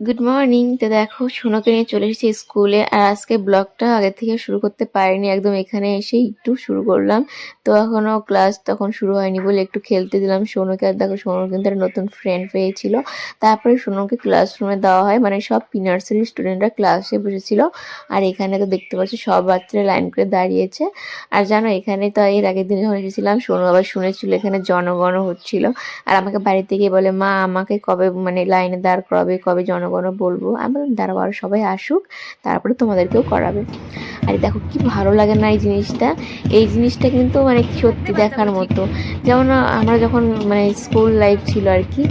Good morning. তো দেখো সোনাকে নিয়ে চলে এসেছি স্কুলে, আর আজকে ব্লগটা আগে থেকে শুরু করতে পারিনি, একদম এখানে এসে একটু শুরু করলাম। তো এখনো ক্লাস তখন শুরু হয়নি বলে একটু খেলতে দিলাম সোনুকে। আর দেখো সোনু কিন্তু একটা নতুন ফ্রেন্ড পেয়েছিল। তারপরে সোনুকে ক্লাসরুমে দেওয়া হয়, মানে সব প্রি নার্সারি স্টুডেন্টরা ক্লাসে বসেছিল। আর এখানে তো দেখতে পাচ্ছি সব বাচ্চারা লাইন করে দাঁড়িয়েছে। আর জানো এখানে তো এর আগের দিন যখন এসেছিলাম সোনু আবার শুনেছিল এখানে জনগণ হচ্ছিল। আর আমাকে বাড়িতে গিয়ে বলে, মা আমাকে কবে মানে লাইনে দাঁড় করাবে, কবে জনগণ বলবো। আমি বললাম দাঁড়াও, আর সবাই আসুক তারপরে তোমাদেরকেও করাবে। আর দেখো কি ভালো লাগে না এই জিনিসটা। এই জিনিসটা কিন্তু মানে সত্যি দেখার মতো। যেমন আমরা যখন মানে স্কুল লাইফ ছিল আর কি,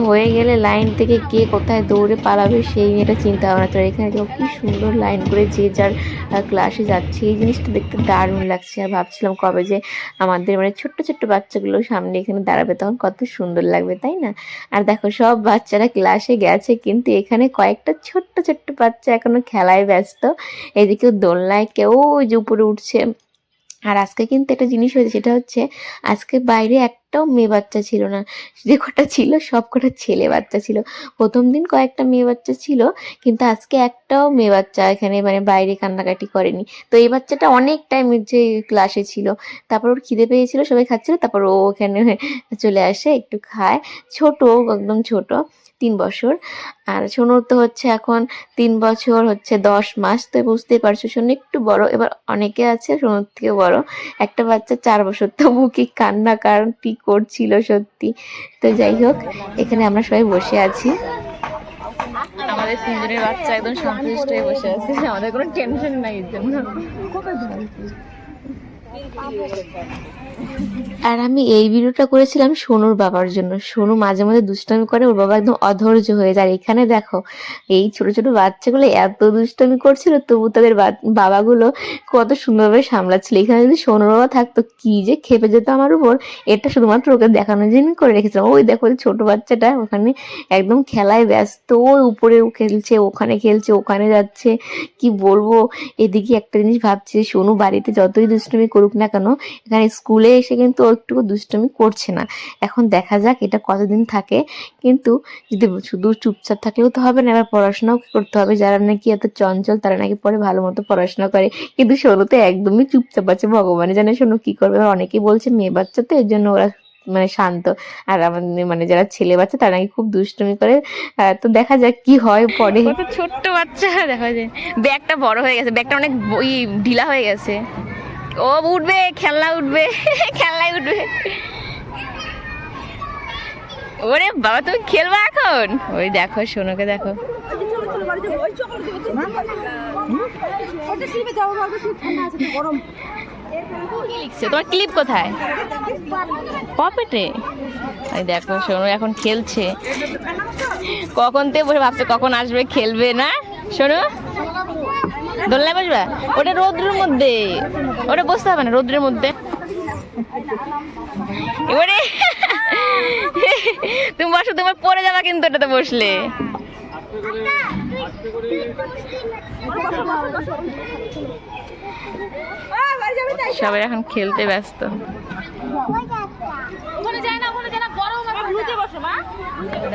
হয়ে গেলে লাইন থেকে কে কোথায় দৌড়ে পালাবে সেই নিয়ে একটা চিন্তা ভাবনা ছিল। এখানে দেখো কি সুন্দর লাইন করে যে যার ক্লাসে যাচ্ছে, এই জিনিসটা দেখতে দারুণ লাগছে। আর ভাবছিলাম কবে যে আমাদের মানে ছোট্ট ছোট্ট বাচ্চাগুলো সামনে এখানে দাঁড়াবে, তখন কত সুন্দর লাগবে তাই না। আর দেখো সব বাচ্চারা ক্লাসে গেছে, কিন্তু এখানে কয়েকটা ছোট্ট ছোট্ট বাচ্চা এখনো খেলায় ব্যস্ত। এদিকেও দোলনায় কেউ ওই যে উপরে উঠছে। আর আজকে কিন্তু একটা জিনিস হয়েছে, সেটা হচ্ছে আজকে বাইরে একটাও মেয়ে বাচ্চা ছিল না। যে কটা ছিল সব কটা ছেলে বাচ্চা ছিল। প্রথম দিন কয়েকটা মেয়ে বাচ্চা ছিল, কিন্তু আজকে একটাও মেয়ে বাচ্চা এখানে মানে বাইরে কান্নাকাটি করেনি। তো এই বাচ্চাটা অনেক টাইম যে ক্লাসে ছিল, তারপর ওর খিদে পেয়েছিল, সবাই খাচ্ছিল, তারপর ও ওখানে চলে আসে একটু খায়। ছোট, একদম ছোট, 3 বছর। আর সোনুর তো হচ্ছে এখন 3 বছর হচ্ছে 10 মাস। তো বুঝতেই পারছো সোনু একটু বড়। এবার অনেকে আছে সোনুর থেকে বড়, একটা বাচ্চা 4 বছর, তবু কি কান্না কারণটি করছিল সত্যি। তো যাই হোক, এখানে আমরা সবাই বসে আছি। আমাদের 3জনের বাচ্চা একদম সন্তুষ্ট হয়ে বসে আছে, আমাদের কোনো টেনশন নাই এর জন্য। আর আমি এই ভিডিওটা করেছিলাম সোনুর বাবার জন্য। সোনু মাঝে মাঝে দুষ্টামি করে, ওর বাবা একদম অধৈর্য হয়ে যায়। আর এখানে দেখো এই ছোট ছোট বাচ্চাগুলো এত দুষ্টামি করছিল, তবু তাদের বাবাগুলো কত সুন্দরভাবে সামলাচ্ছিল। এখানে যদি সোনুর বাবা থাকতো কি যে খেপে যেত আমার উপর। এটা শুধুমাত্র ওকে দেখানোর জন্য করে রেখেছিলাম। ওই দেখো ছোট বাচ্চাটা ওখানে একদম খেলায় ব্যস্ত, ওই উপরে খেলছে, ওখানে খেলছে, ওখানে যাচ্ছে। কি বলবো, এদিকে একটা জিনিস ভাবছি, সোনু বাড়িতে যতই দুষ্টুমি করুক না কেন, এখানে স্কুলে এসে কিন্তু ও একটুকু দুষ্টুমি করছে না। এখন দেখা যাক এটা কতদিন থাকে। কিন্তু যদি শুধু চুপচাপ থাকলেও তো হবে না, এবার পড়াশোনাও করতে হবে। যারা নাকি এত চঞ্চল তারা নাকি পরে ভালো মতো পড়াশোনা করে, কিন্তু সোনু তো একদমই চুপচাপ আছে, ভগবান জানে সোনু কি করবে। এবার অনেকেই বলছে মেয়ে বাচ্চা তো এর জন্য ওরা মানে শান্ত। আর আমাদের মানে যারা ছেলে বাচ্চা তারা নাকি খুব দুষ্টুমি করে। তো দেখা যাক কি হয় পরে। কত ছোট্ট বাচ্চা দেখা যায়। ব্যাগটা বড় হয়ে গেছে, ব্যাগটা অনেক ঢিলা হয়ে গেছে। ও উঠবে, খেলনা উঠবে, খেলনায় উঠবে। ওরে বাবা, তুমি খেলবা এখন? ওই দেখো সোনুকে দেখো। কি লিখছে? তোমার ক্লিপ কোথায়? পকেটে। এই দেখো সোনু এখন খেলছে। কখন তে বসে ভাবছে কখন আসবে খেলবে না। সোনু দোলনায় বসবা? ওটা রোদ্রের মধ্যে, ওটা বসতে হবে না রোদ্রের মধ্যে। এবারে তুমি বসো, তোমার পড়ে যাবা কিন্তু এটাতে বসলে। সবাই এখন খেলতে ব্যস্ত।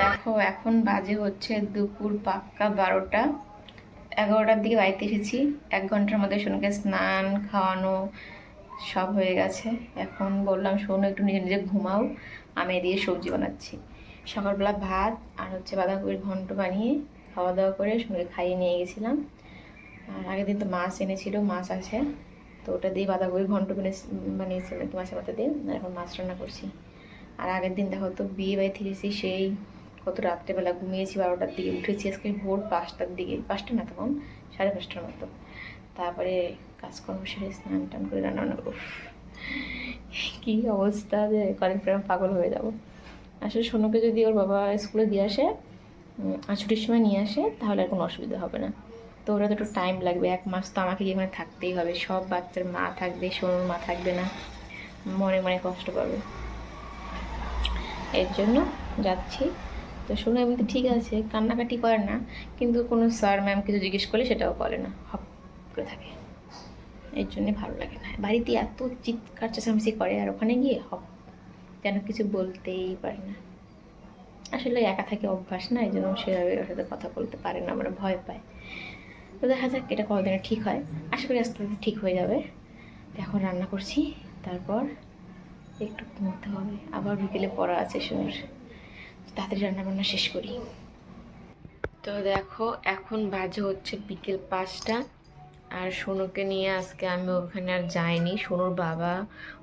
দেখো এখন বাজে হচ্ছে দুপুর পাক্কা 12টা। 11টার দিকে বাড়িতে এসেছি। 1 ঘন্টার মধ্যে সোনুকে স্নান খাওয়ানো সব হয়ে গেছে। এখন বললাম সোনু একটু নিজে নিজে ঘুমাও, আমি এদিকে সবজি বানাচ্ছি। সকালবেলা ভাত আর হচ্ছে বাঁধাকপির ঘন্ট বানিয়ে খাওয়া দাওয়া করে সোনুকে খাইয়ে নিয়ে গেছিলাম। আর আগের দিন তো মাছ এনেছিল, মাছ আছে, তো ওটা দিয়ে বাঁধাকপির ঘন্ট বানিয়েছিলাম একটু মাছের মাথা দিয়ে। আর এখন মাছ রান্না করছি। আর আগের দিন দেখো তো বিয়ে বাড়ি থেকে সেই কত রাত্রেবেলা ঘুমিয়েছি, 12টার দিকে উঠেছি আজকে ভোর 5টার দিকে, 5টা না তখন 5:30টার মতো। তারপরে কাজকর্ম সেরে স্নান টান করে রান্না কি অবস্থা যে কদিন পরে পাগল হয়ে যাব। আসলে সোনুকে যদি ওর বাবা স্কুলে দিয়ে আসে আর ছুটির সময় নিয়ে আসে তাহলে আর কোনো অসুবিধা হবে না। তো ওরা তো একটু টাইম লাগবে, 1 মাস তো আমাকে এখানে থাকতেই হবে। সব বাচ্চার মা থাকবে, সোনুর মা থাকবে না, মনে মনে কষ্ট পাবে। এর জন্য যাচ্ছি। তো শুনে এমনিতে ঠিক আছে, কান্নাকাটি করে না, কিন্তু কোনো স্যার ম্যাম কিছু জিজ্ঞেস করলে সেটাও বলে না, হপ করে থাকে। এর জন্যে ভালো লাগে না। বাড়িতে এত চিৎকার চেঁচামেচি করে, আর ওখানে গিয়ে হপ, যেন কিছু বলতেই পারে না। আসলে একা থাকে অভ্যাস না, এই জন্য সেভাবে ওর সাথে কথা বলতে পারে না, আমরা ভয় পাই। তো দেখা যাক এটা কতদিনে ঠিক হয়, আশা করি আস্তে আস্তে ঠিক হয়ে যাবে। তো এখন রান্না করছি, তারপর একটু ঘুমোতে হবে, আবার বিকেলে পড়া আছে শুনুর, তাড়াতাড়ি রান্না বান্না শেষ করি। তো দেখো এখন বাজে হচ্ছে বিকেল 5টা, আর সোনুকে নিয়ে আজকে আমি ওখানে আর যাইনি, সোনুর বাবা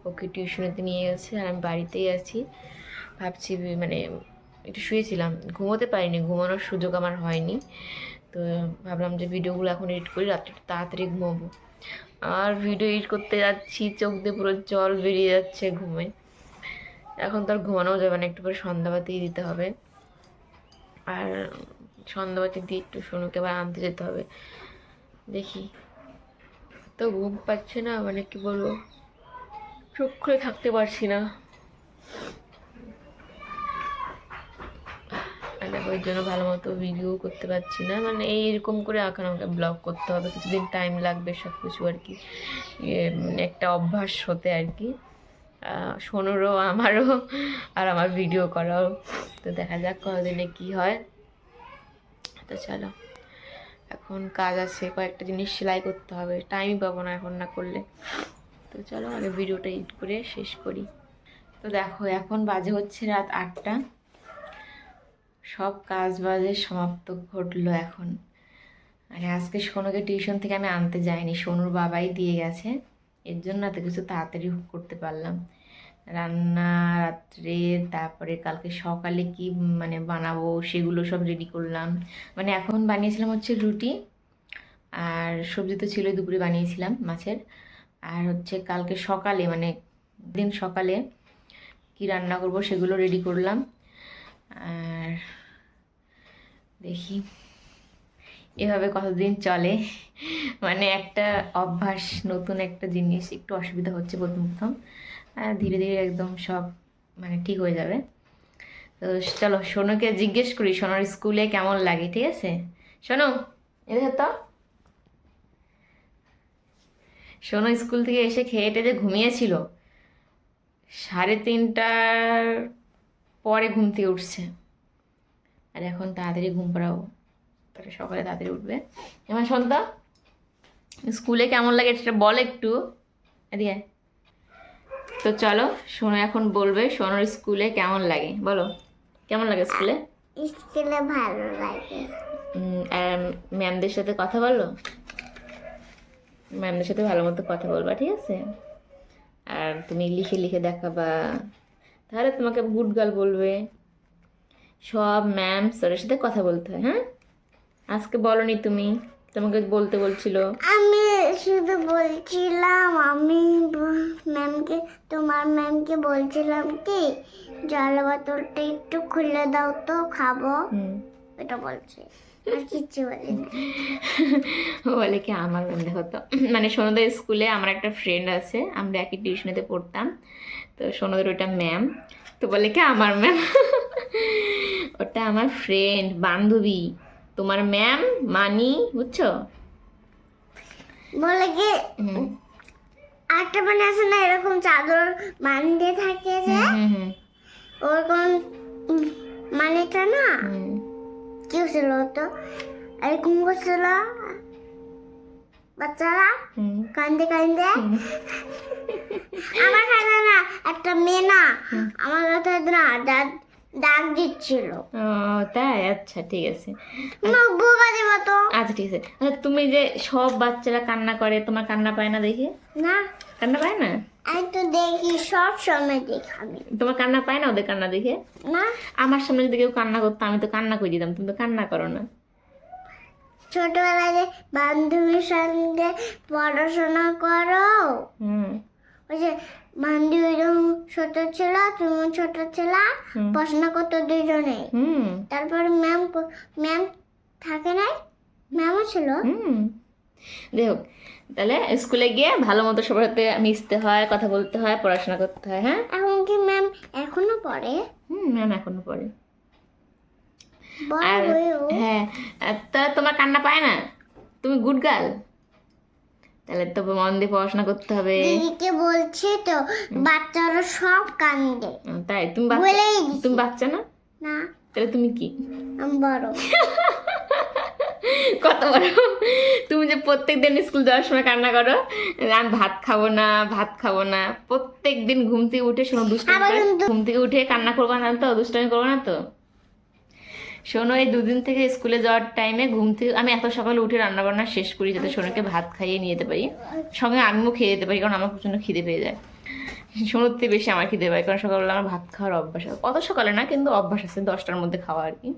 ওকে টিউশনিতে নিয়ে গেছে আর আমি বাড়িতেই আছি। ভাবছি মানে একটু শুয়েছিলাম, ঘুমোতে পারিনি, ঘুমানোর সুযোগ আমার হয়নি। তো ভাবলাম যে ভিডিওগুলো এখন এডিট করি, রাত্রে একটু তাড়াতাড়ি ঘুমাবো। আর ভিডিও এডিট করতে যাচ্ছি, চোখ দিয়ে পুরো জল বেরিয়ে যাচ্ছে ঘুমে। এখন তো আর ঘুমানোও যাবে না, একটু পরে সন্ধ্যাবাতিই দিতে হবে। আর সন্ধ্যাবাতি দিয়ে একটু সোনুকে আবার আনতে যেতে হবে। দেখি, তো ঘুম পাচ্ছে না, মানে কি বলবো, চোখ খুলে থাকতে পারছি না। মানে ওই জন্য ভালো মতো ভিডিও করতে পারছি না, মানে এইরকম করে এখন আমাকে ব্লগ করতে হবে, কিছুদিন টাইম লাগবে সব কিছু আর কি, একটা অভ্যাস হতে আর কি, সোনুরও আমারও আর আমার ভিডিও করাও। তো দেখা যাক কতদিনে কি হয়। তো চলো, এখন কাজ আছে, কয়েকটা জিনিস সেলাই করতে হবে, টাইমই পাবো না এখন না করলে। তো চলো আগে ভিডিওটা এডিট করে শেষ করি। তো দেখো এখন বাজে হচ্ছে রাত 8টা, সব কাজ বাজে সমাপ্ত ঘটলো এখন। আর আজকে সোনুকে টিউশন থেকে আমি আনতে যাইনি, সোনুর বাবাই দিয়ে গেছে, এর জন্য এত কিছু তাড়াতাড়ি করতে পারলাম। রান্না রাত্রে, তারপরে কালকে সকালে কি মানে বানাবো সেগুলো সব রেডি করলাম। মানে এখন বানিয়েছিলাম হচ্ছে রুটি, আর সবজি তো ছিলই, দুপুরে বানিয়েছিলাম মাছের। আর হচ্ছে কালকে সকালে মানে দিন সকালে কি রান্না করব সেগুলো রেডি করলাম। আর দেখি এভাবে কতদিন চলে, মানে একটা অভ্যাস, নতুন একটা জিনিস, একটু অসুবিধা হচ্ছে প্রথম প্রথম, আর ধীরে ধীরে একদম সব মানে ঠিক হয়ে যাবে। তো চলো সোনুকে জিজ্ঞেস করি সোনুর স্কুলে কেমন লাগে, ঠিক আছে? শোনো, এদের তো সোনু স্কুল থেকে এসে খেয়ে টেয়ে ঘুমিয়েছিল, 3:30টার পরে ঘুম থেকে উঠছে। আর এখন তাড়াতাড়ি ঘুম পাড়াবো, তাহলে সকালে তাড়াতাড়ি উঠবে। এবার সন্ধ্যা স্কুলে কেমন লাগে সেটা বল একটু, এদিকে। তো চলো সোনু এখন বলবে সোনুর স্কুলে কেমন লাগে, বলো কেমন লাগে স্কুলে? স্কুলে ভালো লাগে। আর ম্যামদের সাথে কথা বলো, ম্যামদের সাথে ভালো মতো কথা বলবা, ঠিক আছে? আর তুমি লিখে লিখে দেখাবা, তাহলে তোমাকে গুড গার্ল বলবে। সব ম্যাম স্যারের সাথে কথা বলতে হয়, হ্যাঁ? আজকে বলনি তুমি, তোমাকে বলতে বলছিল। আমি শুধু বলছিলাম, আমি ম্যামকে, তোমার ম্যামকে বলছিলাম কি জল বোতলটা একটু খুলে দাও তো খাবো, এটা বলছি, আর কিছু বলিনি। বলে কি আমার মনে হতো, মানে সোনদের স্কুলে আমার একটা ফ্রেন্ড আছে, আমরা একই টিউশনেতে পড়তাম, তো সোনদের ওটা ম্যাম, তো বলে কি আমার ম্যাম, ওটা আমার ফ্রেন্ড বান্ধবী, তোমার ম্যাম মানি, বুঝছো? বলে কি একটা মানে আছে না এরকম চাদর বাঁধে থাকে যে, ওরকম মানেটা না কি ছিল তো, এরকম করছিল বাচ্চারা কান্দে কান্দে। আমার কাছে না একটা মেয়ে না আমার কাছে না ডাক দিচ্ছিল। ও তাই, আচ্ছা ঠিক আছে। বোকা দেবো তো। আচ্ছা ঠিক আছে, আচ্ছা তুমি যে সব বাচ্চারা কান্না করে, তোমার কান্না পায় না দেখে? না, কান্না পায় না? আমি তো দেখি, সব সময় দেখি আমি। তোমার কান্না পায় না ওদের কান্না দেখে? না, আমার সামনে যদি কেউ কান্না করতো আমি তো কান্না করে দিতাম, তুমি তো কান্না করো না। ছোটবেলায় যে বান্ধবীর সঙ্গে পড়াশোনা করো, ওই যে বান্ধবী যখন ছোট ছিল, তুমি ছোট ছিল, পড়াশোনা করতো দুজনে, তারপর ম্যাম থাকে নাই, ম্যামও ছিল। যাই হোক, তাহলে স্কুলে গিয়ে ভালো মতো সবার সাথে মিশতে হয়, কথা বলতে হয়, পড়াশোনা করতে হয়, হ্যাঁ? এখন কি ম্যাম এখনো পড়ে? ম্যাম এখনো পড়ে। বড় আর হয়েও? হ্যাঁ, তা তোমার কান্না পায় না? তুমি গুড গার্ল, তাহলে তো মন দিয়ে পড়াশোনা করতে হবে। দিদিকে বলছি তো, বাচ্চারা সব কান্দে। তাই? তুমি বাচ্চা? বলেই দিছি। তুমি বাচ্চা না? না, তাহলে তুমি কি? আমি বড়। কত বড়? তুমি যে প্রত্যেক দিন স্কুল যাওয়ার সময় কান্না করো, আমি ভাত খাবো না, ভাত খাবো না, প্রত্যেক দিন ঘুম থেকে উঠে শোনো দুষ্টামি আবার করে। কিন্তু- ঘুম থেকে উঠে কান্না করবো না তো, দুষ্টামি করবো না তো? শোনো, এই দুদিন থেকে স্কুলে যাওয়ার টাইমে ঘুম থেকে আমি এত সকালে উঠে রান্না বান্না শেষ করি যাতে সোনুকে ভাত খাইয়ে নিয়ে যেতে পারি, সঙ্গে আমিও খেয়ে যেতে পারি, কারণ আমার প্রচন্ড খিদে পেয়ে যায়। সোনুর থেকে বেশি আমার খিদে পায়, কারণ সকালবেলা আমার ভাত খাওয়ার অভ্যাস আছে, অত সকালে না কিন্তু অভ্যাস আছে 10টার মধ্যে খাওয়া আর কি।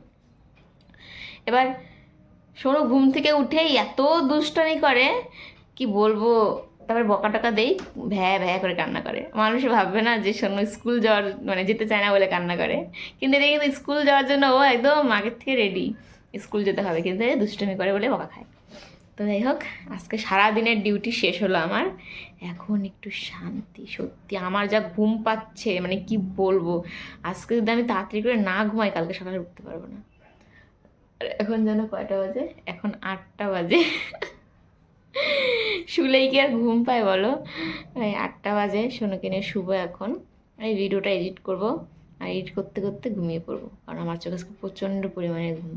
এবার সোনু ঘুম থেকে উঠেই এত দুষ্টামি করে, কি বলবো। তারপর বকা টকা দেই, ভ্যা ভ্যা করে কান্না করে। মানুষ ভাববে না যে সোনু স্কুল যাওয়ার মানে যেতে চায় না বলে কান্না করে, কিন্তু এটা কিন্তু স্কুল যাওয়ার জন্য ও একদম আগের থেকে রেডি, স্কুল যেতে হবে, কিন্তু এই দুষ্টামি করে বলে বকা খায়। তো যাই হোক, আজকে সারাদিনের ডিউটি শেষ হলো আমার, এখন একটু শান্তি। সত্যি আমার যা ঘুম পাচ্ছে, মানে কি বলবো। আজকে যদি আমি তাড়াতাড়ি করে না ঘুমাই, কালকে সকালে উঠতে পারবো না। আর এখন যেন কয়টা বাজে? এখন 8টা বাজে। শুলেই কি আর ঘুম পায় বলো? এই 8টা বাজে, সোনুকে নিয়ে শুবো এখন। এই ভিডিওটা এডিট করব, আর এডিট করতে করতে ঘুমিয়ে পড়বো, কারণ আমার চোখে আজকে প্রচণ্ড পরিমাণে ঘুম।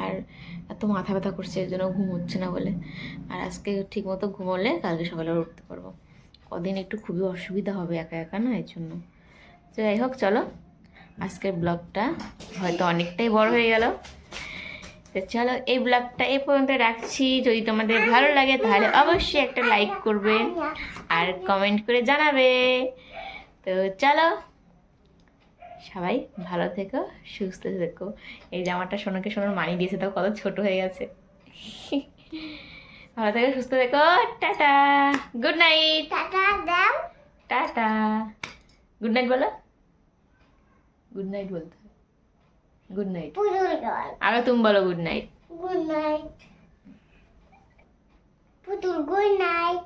আর এত মাথা ব্যথা করছে, এর জন্য ঘুম হচ্ছে না বলে। আর আজকে ঠিক মতো ঘুমোলে কালকে সকালে আর উঠতে পারবো। কদিন একটু খুবই অসুবিধা হবে একা একা না, এর জন্য। তো যাই হোক, চলো আজকের ব্লগটা হয়তো অনেকটাই বড় হয়ে গেল, তো চলো এই ব্লগটা এই পর্যন্ত রাখছি। যদি তোমাদের ভালো লাগে তাহলে অবশ্যই একটা লাইক করবে আর কমেন্ট করে জানাবে। তো চলো, সবাই ভালো থেকো, সুস্থ থেকো। এই জামাটা সোনাকে সোনার মানি দিয়েছে, তো কত ছোট হয়ে গেছে। ভালো থেকো, সুস্থ থেকো, টাটা, গুড নাইট। টাটা দাও। টাটা, গুড নাইট বলো। গুড নাইট বলতে হবে, গুড নাইট। পুতুল গাল। আগে তুমি বলো গুড নাইট। Good night. পুতুল গুড নাইট।